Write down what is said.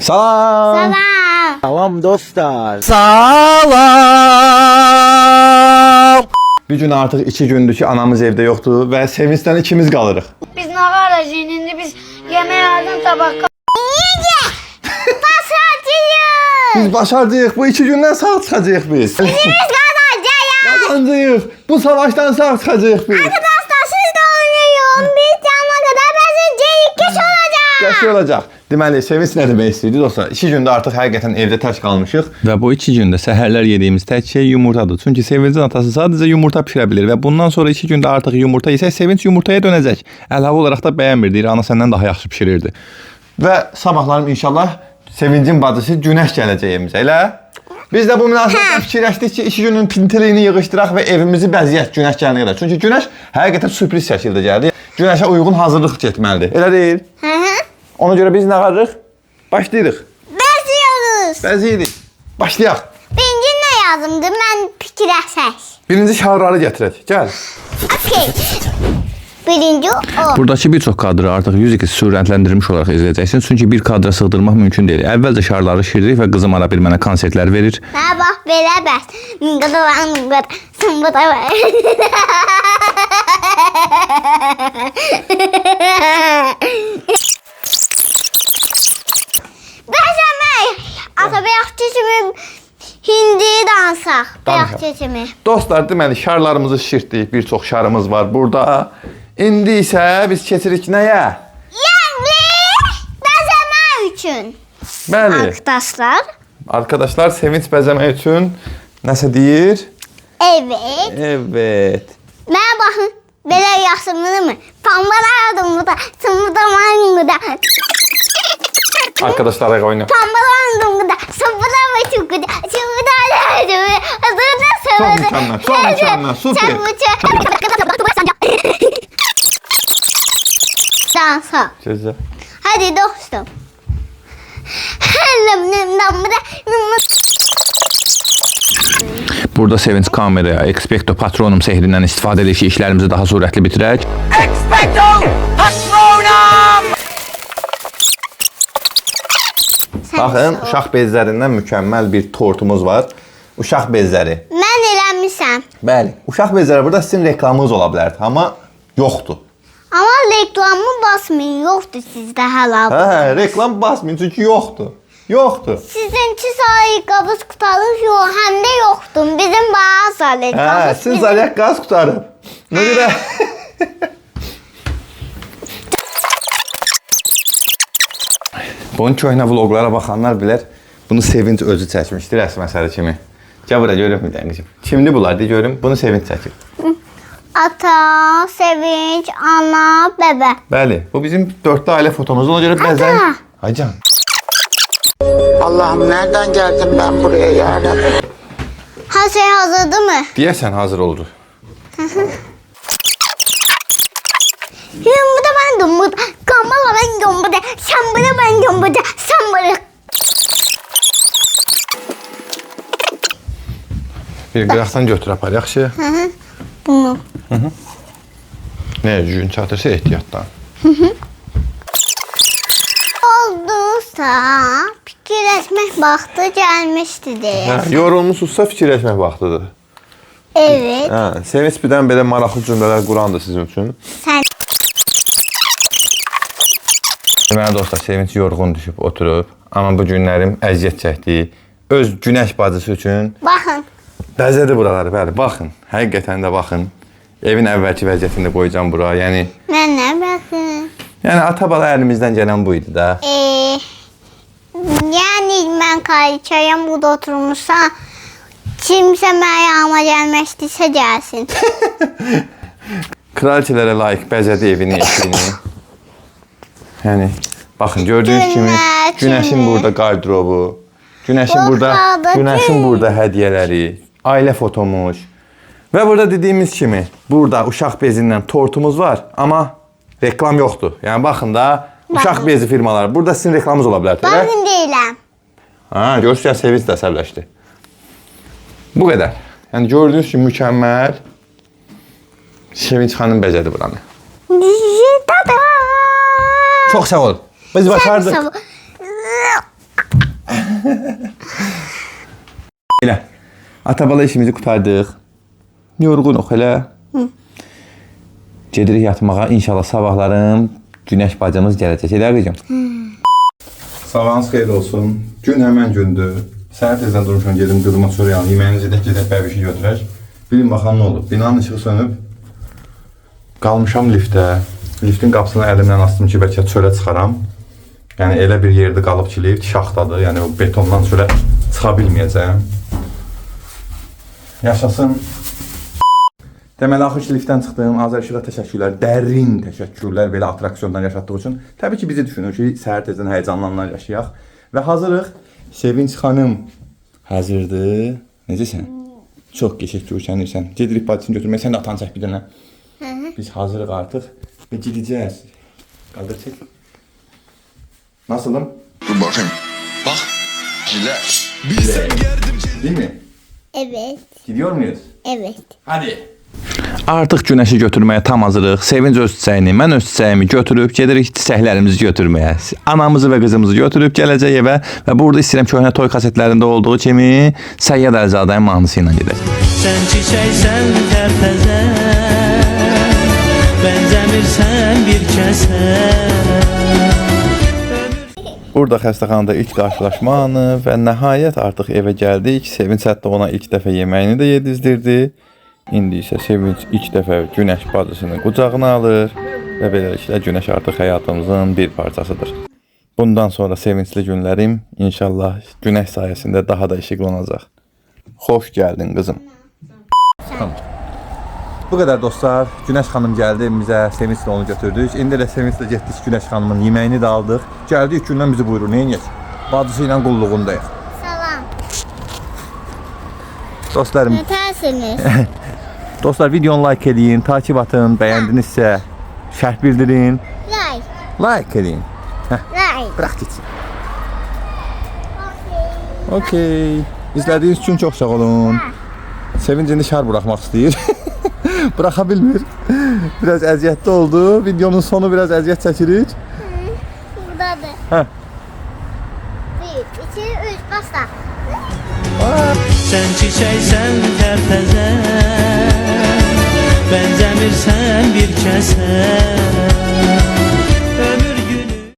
Salam. Salam. Salam dostlar. Salam. Bir gün artıq 2 gündür ki anamız evdə yoxdur və sevincdən ikimiz qalırıq. Biz ne kadar indi biz yemeğe aldım tabak. Pasatıyız. Biz başaracağıq. Bu 2 gündən sağ çıxacağıq biz. Biz kazanacağız. Kazanacağıq. Bu savaşdan sağ çıxacağıq biz. Arkadaşlar siz de oynayın. Biz canına kadar bezeceğiz. Geç olacak. Qəşəng olacaq. Deməli, sevinç nə demək istəyirdi dostlar? 2 gündə artıq həqiqətən evdə tək qalmışıq və bu 2 gündə səhərlər yediyimiz tək şey yumurtadır. Çünki Sevincin atası sadəcə yumurta bişirə bilir və bundan sonra 2 gündə artıq yumurta yesək Sevinç yumurtaya dönəcək. Əlavə olaraq da bəyənmir, deyir, ana səndən daha yaxşı bişirirdi. Və sabahlarım inşallah Sevincin bacısı Günəş gələcək evimizə, elə? Biz də bu münasibətlə fikirləşdik ki, 2 günün pintiliyini yığışdıraq və evimizi bəzəyək Günəş gələnə qədər. Çünki Günəş həqiqətən sürpriz şəkildə gəldi. Günəşə uyğun hazırlıq getməlidir. Elə deyil? Ona görə biz nə qarırıq? Başlayırıq. Beziyoruz. Bəziyirik. Başlayaq. Birinci ne yazımdı? Ben fikirləşək. Birinci şarları gətirək. Gəl. Okey. Birinci o. Buradakı bir çox kadrı artıq 102 sürətləndirilmiş olaraq izləyəcəksiniz. Çünki bir kadra sığdırmaq mümkün deyil. Əvvəlcə şarları şişiririk və qızım ara bir mənə konsertlər verir. Ha bak belə bəs. Nıqıdı. Sımbıda var. Bəzəmək. Ata bəyək çeçimi hindi dansaq. Bəyək çeçimi. Dostlar, deməli şarlarımızı şişirtdik. Bir çox şarımız var burada. İndi isə biz keçirik nəyə? Yəni bəzəmək üçün. Bəli. Arkadaşlar. Arkadaşlar, sevinç bəzəmək üçün nəsə deyir? Evet. Evet. Mənə baxın. Belə yaxşımını mı? Pambara aradım burada. Sımbıda mangıda. Arkadaşlara oyna. Pambara aradım burada. Sımbıda mı çıkıda? Sımbıda aradım. Adını söyledim. Çok mükemmel, süper. Dansa. Gözlə. Hadi dostum. Burada Sevinç kameraya Expecto Patronum sehrindən istifadə edir ki, işlərimizi daha sürətli bitirək. Expecto Patronum! Baxın, uşaq bezlərindən mükəmməl bir tortumuz var. Uşaq bezləri. Mən eləmişəm. Bəli, uşaq bezləri burada sizin reklamınız ola bilərdi, amma yoxdur. Amma reklamı basmayın. Yoxdur sizdə hələ. Hə, reklam basmayın çünki yoxdur. Yoxdur. Sizinki ayaqqabız qutarıb yox, həm də yoxdur. Bizim bazı Hə, ayaqqabız. sizin zaryak qaz qutarıb. Nə görə? Bunun köhnə vloglara baxanlar bilər. Bunu Sevinç özü çəkmişdir rəsm əsəri kimi. Gəl bura görüm bir dənə qızım. Kimdir bunlar? De görüm. Bunu Sevinç çəkib. Ata, sevinç, ana, bəbə. Bəli, bu bizim 4-lü ailə fotomuz. Ona görə bəzən... Aycan. Allah'ım nereden geldim ben buraya ya Rabbi? Her şey hazırdı mı? Deyəsən hazır oldu. Yumurta ben yumurta. Kamala ben yumurta. Şambara ben yumurta. Şambara. Bir qıraqdan götür apar, yaxşı? Bunu. Nə, gün çatırsa ehtiyatdan. Oldusa fikirləşmək vaxtı gəlmişdi deyə. Hə, yorulmusunuzsa fikirləşmək vaxtıdır. Evet. Hə, Sevinç birdən belə maraqlı cümlələr qurandır sizin üçün. Sən Deməli dostlar, Sevinç yorğun düşüb oturub, amma bu günlərim əziyyət çəkdiyi öz Günəş bacısı üçün baxın. bəzədi buraları, bəli, baxın. Həqiqətən də baxın. Evin əvvəlki vəziyyətini qoyacağam bura, yəni Mən nə baxın? ata-bala əlimizdən gələn bu idi də. Yəni mən kraliçayam burada oturmuşsam, kimsə mənə yanıma gəlmək istəyirsə gəlsin. Kraliçələrə layiq bəzədi evini, eşiyini. Yəni, baxın, gördüyünüz kimi Günəşin burada qardırobu, Günəşin burada hədiyyələri, ailə fotomuz. Və burada dediyimiz kimi, burada uşaq bezindən tortumuz var, amma reklam yoxdur. Yəni, baxın da, uşaq bezi firmaları. Burada sizin reklamınız ola bilər. Baxın deyiləm. Ha, görürsünüz, Sevinç də əsəbləşdi. Bu qədər. Yəni, gördüyünüz kimi mükəmməl Sevinç xanım bəzədi buranı. Çox sağ ol. Biz başardık. Elə. Atabala işimizi qutardıq. Yorğunuq elə. Gedirik yatmağa. İnşallah sabahlarım Günəş bacımız gələcək. Elə qızım. Sabahınız xeyir olsun. Gün həmən gündür. Səhər tezdən durmuşam, gedim qızıma soruyalım. Yeməyinizi gedək bəbişi götürək. Bilin baxan nə olub. Binanın ışığı sönüb. Qalmışam liftə. Liftin qapısını əlimlə astım ki, bəlkə çölə çıxaram. Yəni elə bir yerdə qalıb ki, lift şaxtadır. Yəni o betondan çölə çıxa bilməyəcəm. Yaşasın. Deməli, axır ki, liftdən çıxdım. Azər İşığa təşəkkürlər, dərin təşəkkürlər belə atraksiyonlar yaşatdığı üçün. Təbii ki, bizi düşünür ki, səhər tezdən həyəcanlanlar yaşayaq. Və hazırıq. Sevinç xanım hazırdır. Necəsən? Çox qəşəng görünürsən. Gedirik bacısını götürmək. Sən də atan çək bir dənə. Biz hazırıq artıq və gedəcəyiz. Qaldır çək. Nasılım? Dur bakayım. Bak. Relax. Değil mi? Evet. Gidiyor muyuz? Evet. Hadi. Artıq günəşi götürməyə tam hazırıq. Sevinç öz çiçəyini, mən öz çiçəyimi götürüb gedirik çiçəklərimizi götürməyə. Anamızı və qızımızı götürüb gələcək evə və burada istəyirəm köhnə toy kasetlərində olduğu kimi Səyyad Əlzadənin mahnısı ilə gedək. Sən çiçəksən tərpəzə, bənzəmirsən bir kəsə. Burada xəstəxanada ilk qarşılaşma anı və nəhayət artıq evə gəldik. Sevinç hətta ona ilk dəfə yeməyini də yedizdirdi. İndi isə Sevinç ilk dəfə Günəş bacısını qucağına alır və beləliklə Günəş artıq həyatımızın bir parçasıdır. Bundan sonra sevincli günlərim inşallah Günəş sayəsində daha da işıqlanacaq. Xoş gəldin qızım. Tamam. Bu qədər dostlar. Günəş xanım gəldi evimizə, Sevinçlə onu götürdük. İndi də Sevinçlə getdik Günəş xanımın yeməyini də aldıq. Gəldi ilk gündən bizi buyurur, neyin yiyək? Bacısı ilə qulluğundayıq. Salam. Dostlarım, Nətərsiniz? dostlar videonu like edin, takip atın, bəyəndinizsə şərh bildirin, Like. like edin. Like. Bırax getsin. Okey. İzlədiyiniz üçün çox sağ olun. Sevinç indi şar buraxmaq istəyir. Bıraxa bilmir. Biraz əziyyətli oldu. Videonun sonu biraz əziyyət çəkirik. Buradadır. Hə. 1, 2, 3, başla. Sən çiçəksən tərpəzə, bənzəmirsən bir kəsə.